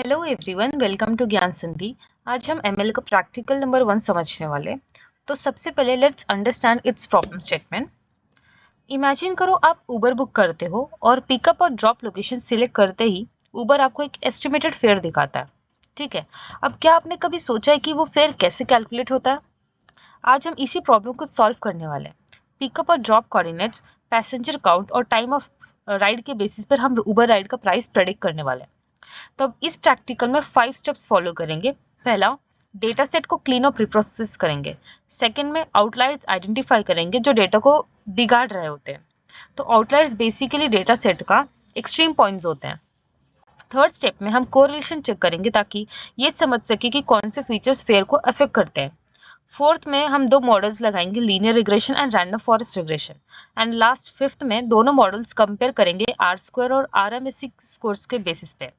Hello everyone, welcome to Gyan संधि। आज हम एमएल का प्रैक्टिकल नंबर 1 समझने वाले। तो सबसे पहले let's understand it's problem statement. Imagine करो आप उबर बुक करते हो और पिकअप और ड्रॉप लोकेशन सिलेक्ट करते ही उबर आपको एक एस्टिमेटेड फेयर दिखाता है। ठीक है, अब क्या आपने कभी सोचा है कि वो फेयर कैसे कैलकुलेट होता है? आज हम इसी प्रॉब्लम को सॉल्व करने वाले हैं। पिकअप और ड्रॉप कोऑर्डिनेट्स, पैसेंजर काउंट और टाइम ऑफ राइड के बेसिस पर हम उबर राइड का प्राइस प्रेडिक्ट करने वाले हैं। तो अब इस प्रैक्टिकल में 5 स्टेप्स फॉलो करेंगे। पहला, डेटा सेट को क्लीन और प्रीप्रोसेस करेंगे। सेकंड में आउटलायर्स आइडेंटिफाई करेंगे जो डेटा को बिगाड़ रहे होते हैं। तो आउटलायर्स बेसिकली डेटा सेट का एक्सट्रीम पॉइंट्स होते हैं। थर्ड स्टेप में हम कोरिलेशन चेक करेंगे ताकि ये समझ सके कि कौन से फीचर्स फेयर को अफेक्ट करते हैं। फोर्थ में हम दो मॉडल्स लगाएंगे, linear regression and random forest regression. And last fifth में दोनों मॉडल्स कंपेयर करेंगे आर स्क्वायर और आरएमएससी स्कोर्स के बेसिस पे।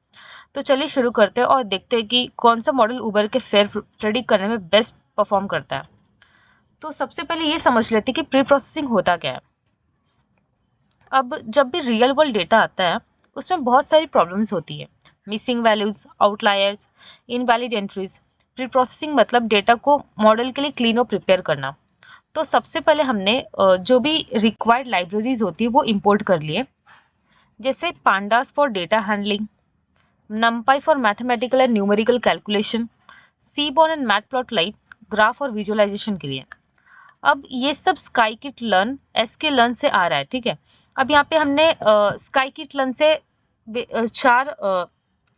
तो चलिए शुरू करते हैं और देखते हैं कि कौन सा मॉडल उबर के फेयर प्रेडिक्ट करने में बेस्ट परफॉर्म करता है। तो सबसे पहले ये समझ लेते हैं कि प्री प्रोसेसिंग होता क्या है। अब जब भी रियल वर्ल्ड डेटा आता है उसमें बहुत सारी प्रॉब्लम्स होती है। Missing values, outliers, invalid entries. Pre processing मतलब डेटा को मॉडल के लिए क्लीन और प्रिपेयर करना। तो सबसे पहले हमने जो भी रिक्वायर्ड लाइब्रेरीज होती है वो इंपोर्ट कर लिए, जैसे pandas for data handling, NumPy for mathematical and numerical calculation, Seaborn and Matplotlib graph और विजुअलाइजेशन के लिए। अब ये सब स्काईकिट लर्न एसके लर्न से आ रहा है। ठीक है, अब यहाँ पे हमने स्काईकिट लर्न से चार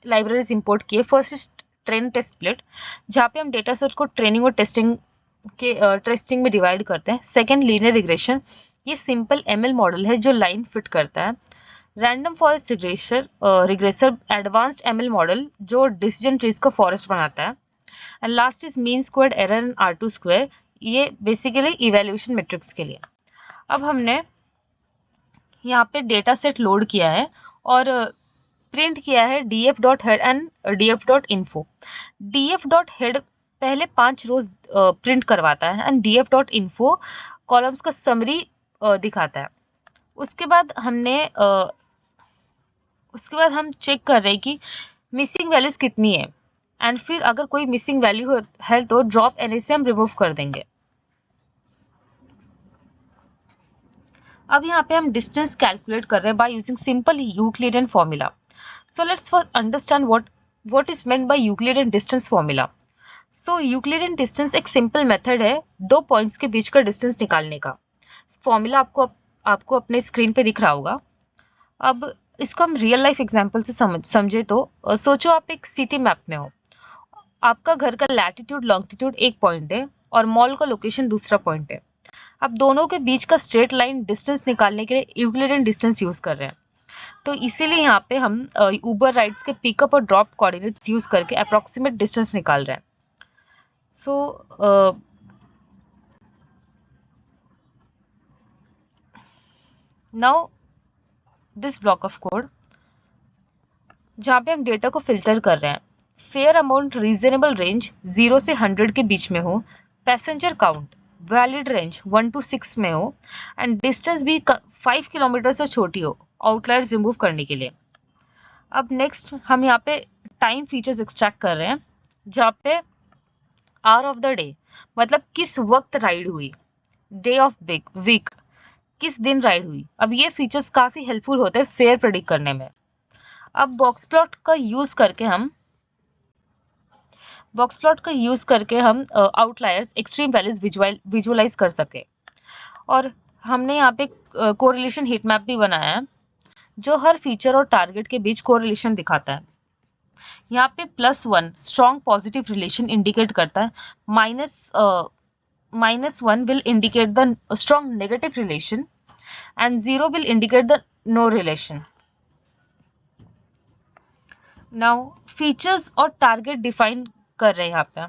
लाइब्रेरीज इंपोर्ट किए। First is train test split, जहाँ पे हम डेटा सेट को ट्रेनिंग और टेस्टिंग में डिवाइड करते हैं। सेकेंड, लीनियर रिग्रेशन, ये सिंपल एमएल मॉडल है जो लाइन फिट करता है। Random forest regressor advanced ML model जो डिसीजन ट्रीज का फॉरेस्ट बनाता है। And last is mean squared error and R2 square, ये बेसिकली इवैल्यूएशन मैट्रिक्स के लिए। अब हमने यहाँ पे डेटा सेट लोड किया है और प्रिंट किया है df.head एंड df.info। df.head पहले 5 रोज प्रिंट करवाता है एंड df.info कॉलम्स का समरी दिखाता है। उसके बाद हम चेक कर रहे हैं कि मिसिंग वैल्यूज कितनी है, एंड फिर अगर कोई मिसिंग वैल्यू है तो ड्रॉप एन से हम रिमूव कर देंगे। अब यहाँ पे हम डिस्टेंस कैलकुलेट कर रहे हैं by using simple Euclidean formula. So let's first understand what is meant by Euclidean distance formula. So Euclidean distance एक सिंपल मेथड है दो पॉइंट्स के बीच का डिस्टेंस निकालने का। फॉर्मूला आपको अपने स्क्रीन पे दिख रहा होगा। अब इसको हम रियल लाइफ एग्जांपल से समझे तो सोचो आप एक सिटी मैप में हो। आपका घर का लैटिट्यूड लॉन्गिट्यूड एक पॉइंट है और मॉल का लोकेशन दूसरा पॉइंट है। अब दोनों के बीच का स्ट्रेट लाइन डिस्टेंस निकालने के लिए यूक्लिडियन डिस्टेंस यूज कर रहे हैं। तो इसीलिए यहाँ पे हम उबर राइड्स के पिकअप और ड्रॉप कोऑर्डिनेट्स यूज करके अप्रोक्सीमेट डिस्टेंस निकाल रहे हैं। So now this block of code जहाँ पे हम डेटा को फिल्टर कर रहे हैं। फेयर अमाउंट रीजनेबल रेंज 0 से 100 के बीच में हो, passenger count valid range 1 to 6 में हो, एंड डिस्टेंस भी 5 किलोमीटर से छोटी हो आउटलायर्स रिमूव करने के लिए। अब नेक्स्ट हम यहाँ पे टाइम फीचर्स एक्सट्रैक्ट कर रहे हैं, जहाँ पे आवर ऑफ द डे मतलब किस वक्त राइड हुई, डे ऑफ वीक किस दिन राइड हुई। अब ये फीचर्स काफी हेल्पफुल होते हैं फेयर प्रेडिक्ट करने में। अब बॉक्स प्लॉट का यूज करके हम आउटलायर्स एक्सट्रीम वैल्यूज विजुअलाइज कर सके। और हमने यहाँ पे कोरिलेशन हीट मैप भी बनाया है जो हर फीचर और टारगेट के बीच कोरिलेशन दिखाता है। यहाँ पे +1 स्ट्रॉन्ग पॉजिटिव रिलेशन इंडिकेट करता है, -1 will indicate the strong negative relation and 0 will indicate the no relation. Now features और target define कर रहे हैं यहाँ पे।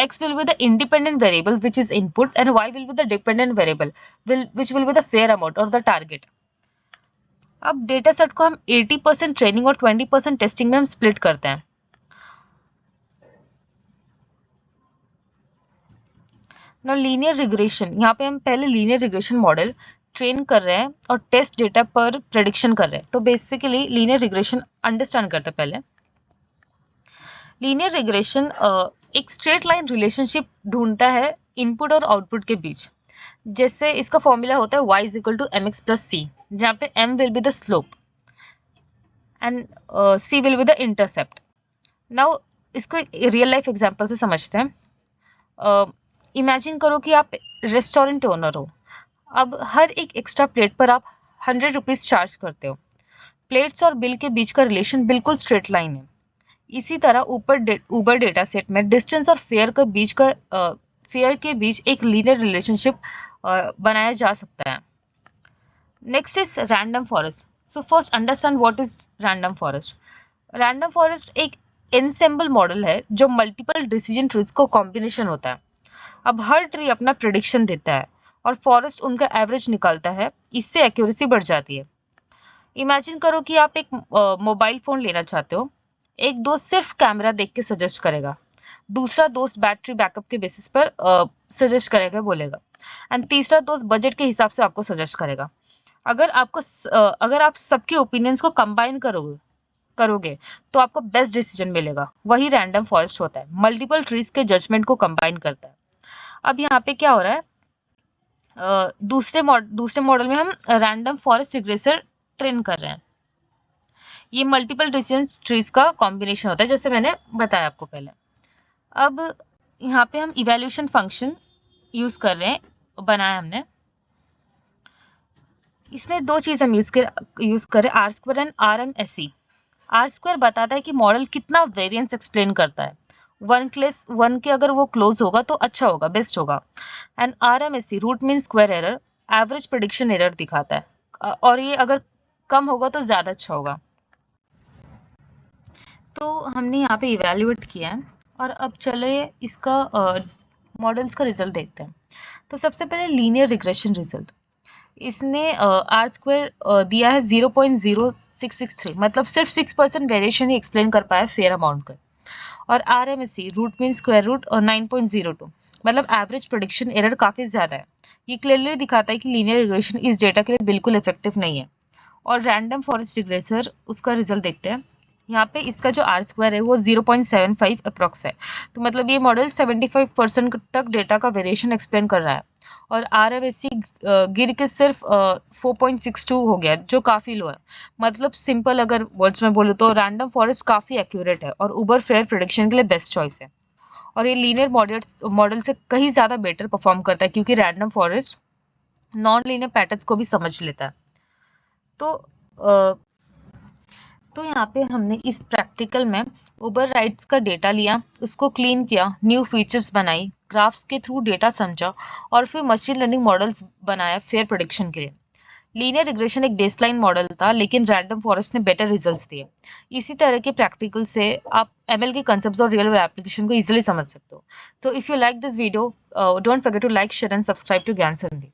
X will be the independent variables which is input and Y will be the dependent variable which will be the fair amount or the target. अब data set को हम 80% training और 20% टेस्टिंग में हम स्प्लिट करते हैं। Now लीनियर रिग्रेशन, यहाँ पे हम पहले लीनियर रिग्रेशन मॉडल ट्रेन कर रहे हैं और टेस्ट डेटा पर प्रेडिक्शन कर रहे हैं। तो बेसिकली लीनियर रिग्रेशन अंडरस्टैंड करते हैं पहले। लीनियर रिग्रेशन एक स्ट्रेट लाइन रिलेशनशिप ढूंढता है इनपुट और आउटपुट के बीच। जैसे इसका फॉर्मूला होता है y is equal to m x plus c, जहाँ पे m will be the slope and c will be the intercept. Now इसको रियल लाइफ एग्जांपल से समझते हैं। इमेजिन करो कि आप रेस्टोरेंट ओनर हो। अब हर एक एक्स्ट्रा प्लेट पर आप 100 रुपीज चार्ज करते हो। प्लेट्स और बिल के बीच का रिलेशन बिल्कुल स्ट्रेट लाइन है। इसी तरह ऊबर डेटा सेट में डिस्टेंस और फेयर के बीच एक लीनियर रिलेशनशिप बनाया जा सकता है। Next is random forest. So first understand what is random forest. Random forest एक एनसेम्बल मॉडल है जो मल्टीपल डिसीजन ट्रीज को कॉम्बिनेशन होता है। अब हर ट्री अपना प्रेडिक्शन देता है और फॉरेस्ट उनका एवरेज निकालता है। इससे एक्यूरेसी बढ़ जाती है। इमेजिन करो कि आप एक मोबाइल फोन लेना चाहते हो। एक दोस्त सिर्फ कैमरा देख के सजेस्ट करेगा, दूसरा दोस्त बैटरी बैकअप के बेसिस पर सजेस्ट करेगा, बोलेगा, एंड तीसरा दोस्त बजट के हिसाब से आपको सजेस्ट करेगा। अगर आप सबके ओपिनियंस को कंबाइन करोगे तो आपको बेस्ट डिसीजन मिलेगा। वही रैंडम फॉरेस्ट होता है, मल्टीपल ट्रीज के जजमेंट को कंबाइन करता है। अब यहाँ पे क्या हो रहा है, दूसरे मॉडल में हम रैंडम फॉरेस्ट रिग्रेसर ट्रेन कर रहे हैं। ये मल्टीपल डिसीजन ट्रीज का कॉम्बिनेशन होता है, जैसे मैंने बताया आपको पहले। अब यहाँ पे हम इवैल्यूएशन फंक्शन यूज कर रहे हैं, बनाया हमने। इसमें दो चीज हम यूज कर रहे हैं, R square and RMSE। R square बताता है कि मॉडल कितना वेरिएंस एक्सप्लेन करता है। वन के अगर वो क्लोज होगा तो अच्छा होगा, बेस्ट होगा। And RMSE root mean square error, average prediction error दिखाता है, और ये अगर कम होगा तो ज्यादा अच्छा होगा। तो हमने यहाँ पे इवेल्युएट किया है और अब चलिए इसका मॉडल्स का रिजल्ट देखते हैं। तो सबसे पहले लीनियर रिग्रेशन रिजल्ट। इसने आर स्क्वायर दिया है 0.0663, मतलब सिर्फ 6% वेरिएशन ही एक्सप्लेन कर पाया फेयर अमाउंट का। और RMSE root mean square root और 9.02, मतलब एवरेज प्रेडिक्शन एरर काफी ज्यादा है। ये क्लियरली दिखाता है कि लीनियर रिग्रेशन इस डेटा के लिए बिल्कुल इफेक्टिव नहीं है। और रैंडम फॉरेस्ट रिग्रेसर, उसका रिजल्ट देखते हैं। यहाँ पे इसका जो आर स्क्वायर है वो 0.75 अप्रॉक्स है। तो मतलब ये मॉडल 75% तक डेटा का वेरिएशन एक्सप्लेन कर रहा है। और RMSE गिर के सिर्फ 4.62 हो गया, जो काफी लो है। मतलब सिंपल अगर वर्ड्स में बोलूँ तो रैंडम फॉरेस्ट काफी एक्यूरेट है और उबर फेयर प्रेडिक्शन के लिए बेस्ट चॉइस है। और ये लीनियर मॉडल से कहीं ज्यादा बेटर परफॉर्म करता है, क्योंकि random forest non linear patterns को भी समझ लेता है। तो यहाँ पे हमने इस प्रैक्टिकल में उबर राइड्स का डेटा लिया, उसको क्लीन किया, न्यू फीचर्स बनाई, ग्राफ्स के थ्रू डेटा समझा और फिर मशीन लर्निंग मॉडल्स बनाया फेयर प्रेडिक्शन के लिए। लीनियर रिग्रेशन एक बेसलाइन मॉडल था, लेकिन रैंडम फॉरेस्ट ने बेटर रिजल्ट्स दिए। इसी तरह के प्रैक्टिकल से आप ML के कंसेप्ट्स और रियल वर्ल्ड एप्लीकेशन को इजीली समझ सकते हो। तो if you like this video, don't forget to like, share and subscribe to Gyan संधि।